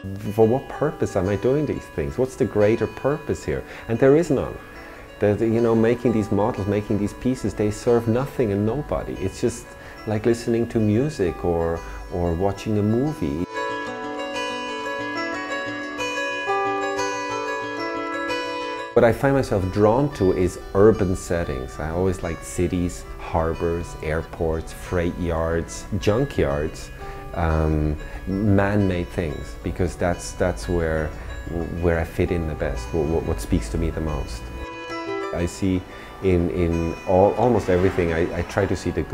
For what purpose am I doing these things? What's the greater purpose here? And there is none. You know, making these models, making these pieces, they serve nothing and nobody. It's just like listening to music or watching a movie. What I find myself drawn to is urban settings. I always liked cities, harbors, airports, freight yards, junkyards, man-made things, because that's where I fit in the best, what speaks to me the most. I see in almost everything, I try to see the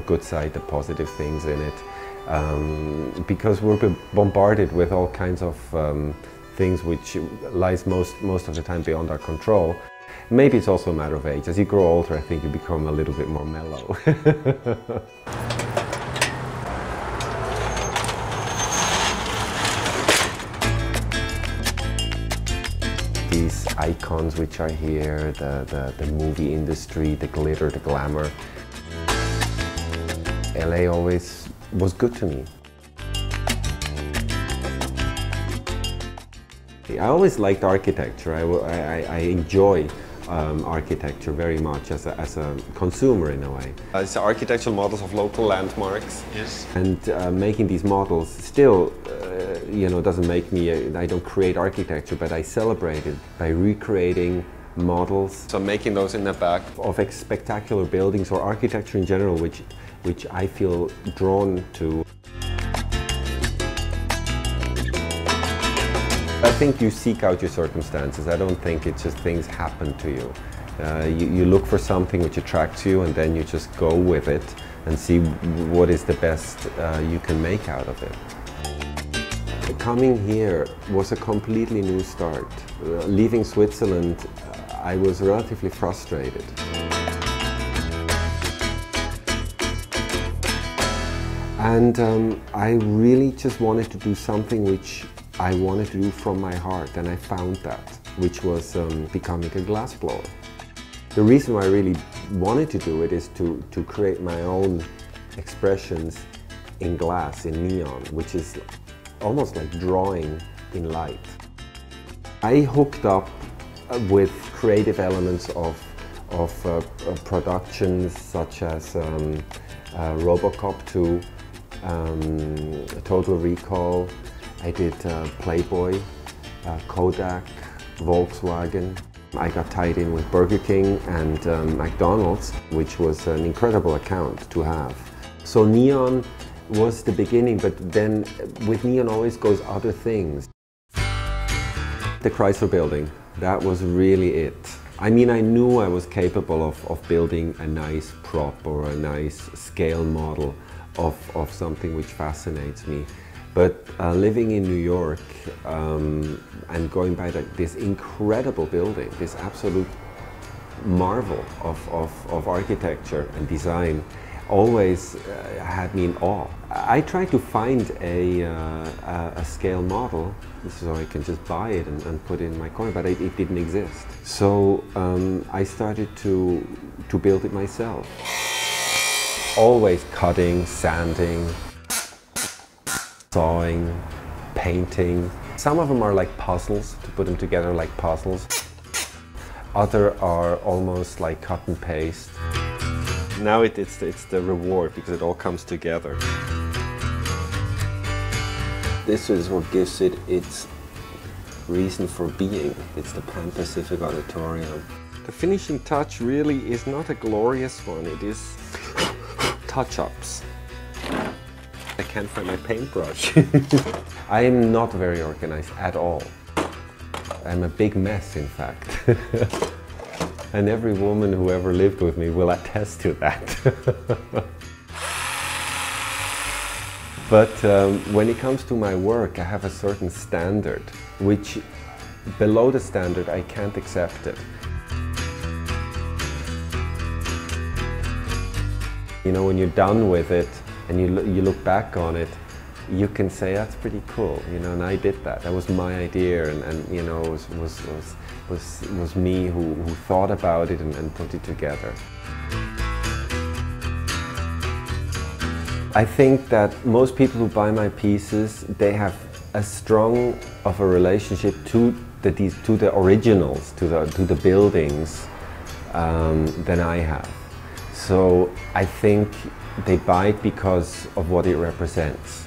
good side, the positive things in it, because we're bombarded with all kinds of things which lies most of the time beyond our control. Maybe it's also a matter of age. As you grow older, I think you become a little bit more mellow. These icons which are here, the movie industry, the glitter, the glamour. LA always was good to me. I always liked architecture. I enjoy architecture very much as a consumer in a way. It's architectural models of local landmarks. Yes. And making these models still, you know, doesn't make me, I don't create architecture, but I celebrate it by recreating models. So making those in the back of spectacular buildings or architecture in general, which I feel drawn to. I think you seek out your circumstances. I don't think it's just things happen to you. You look for something which attracts you, and then you just go with it and see what is the best you can make out of it. Coming here was a completely new start. Leaving Switzerland, I was relatively frustrated. And I really just wanted to do something which I wanted to do from my heart, and I found that, which was becoming a glassblower. The reason why I really wanted to do it is to create my own expressions in glass, in neon, which is almost like drawing in light. I hooked up with creative elements of productions such as RoboCop 2, Total Recall. I did Playboy, Kodak, Volkswagen. I got tied in with Burger King and McDonald's, which was an incredible account to have. So neon was the beginning, but then with neon always goes other things. The Chrysler Building, that was really it. I mean, I knew I was capable of building a nice prop or a nice scale model of something which fascinates me. But living in New York and going by this incredible building, this absolute marvel of architecture and design, always had me in awe. I tried to find a scale model so I can just buy it and put it in my corner, but it didn't exist. So I started to build it myself. Always cutting, sanding, sawing, painting. Some of them are like puzzles, to put them together like puzzles. Other are almost like cut and paste. Now it's the reward, because it all comes together. This is what gives it its reason for being. It's the Pan Pacific Auditorium. The finishing touch really is not a glorious one. It is touch-ups. I can't find my paintbrush. I am not very organized at all. I'm a big mess, in fact. And every woman who ever lived with me will attest to that. But when it comes to my work, I have a certain standard, which below the standard I can't accept it. You know, when you're done with it and you look back on it, you can say that's pretty cool, you know, and I did that. That was my idea, and you know, it was me who thought about it and put it together. I think that most people who buy my pieces, they have as strong of a relationship to the originals, to the buildings than I have. So I think they buy it because of what it represents.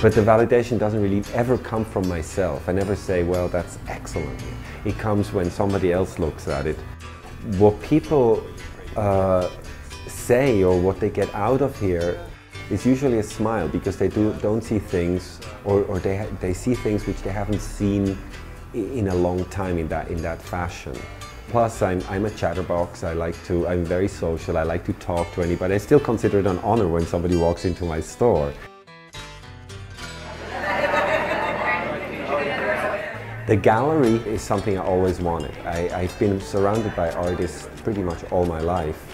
But the validation doesn't really ever come from myself. I never say, well, that's excellent. It comes when somebody else looks at it. What people say or what they get out of here is usually a smile, because they don't see things, or they see things which they haven't seen in a long time in that fashion. Plus, I'm a chatterbox. I'm very social. I like to talk to anybody. I still consider it an honor when somebody walks into my store. The gallery is something I always wanted. I've been surrounded by artists pretty much all my life,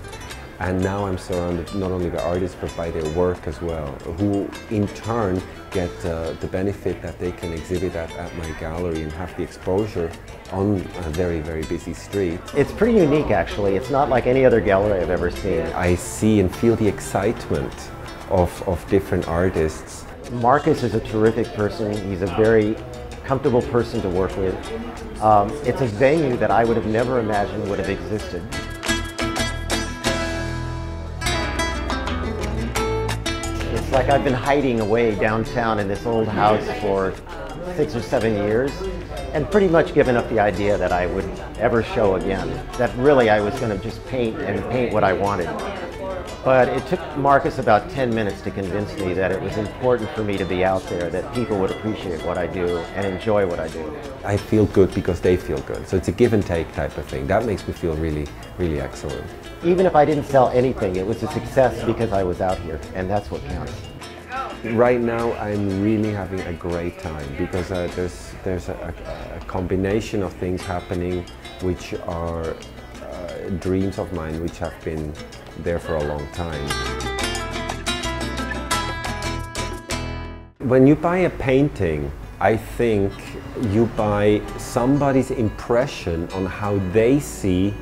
and now I'm surrounded not only by artists but by their work as well, who in turn get the benefit that they can exhibit at my gallery and have the exposure on a very, very busy street. It's pretty unique, actually. It's not like any other gallery I've ever seen. I see and feel the excitement of different artists. Marcus is a terrific person. He's a very comfortable person to work with. It's a venue that I would have never imagined would have existed. It's like I've been hiding away downtown in this old house for 6 or 7 years, and pretty much given up the idea that I would ever show again. That really I was going to just paint what I wanted. But it took Marcus about 10 minutes to convince me that it was important for me to be out there, that people would appreciate what I do and enjoy what I do. I feel good because they feel good. So it's a give and take type of thing. That makes me feel really, really excellent. Even if I didn't sell anything, it was a success because I was out here, and that's what counts. Right now I'm really having a great time because there's a combination of things happening which are dreams of mine which have been there for a long time. When you buy a painting, I think you buy somebody's impression on how they see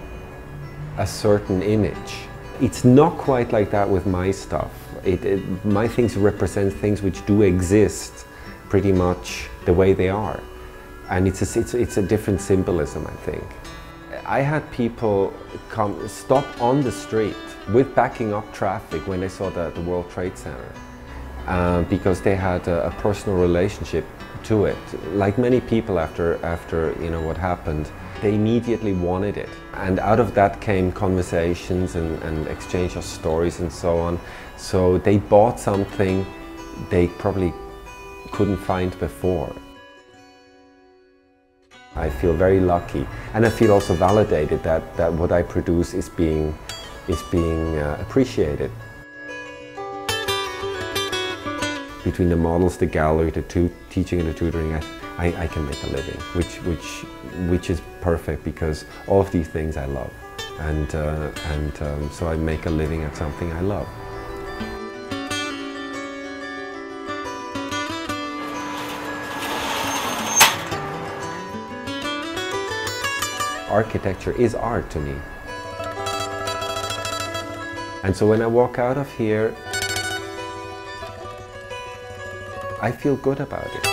a certain image. It's not quite like that with my stuff. My things represent things which do exist pretty much the way they are. And it's a different symbolism, I think. I had people stop on the street with backing up traffic when they saw the World Trade Center because they had a personal relationship to it. Like many people after what happened, they immediately wanted it. And out of that came conversations and exchange of stories and so on. So they bought something they probably couldn't find before. I feel very lucky, and I feel also validated that what I produce is being appreciated. Between the models, the gallery, the teaching and the tutoring, I can make a living, which is perfect because all of these things I love, and so I make a living at something I love. Architecture is art to me. And so when I walk out of here, I feel good about it.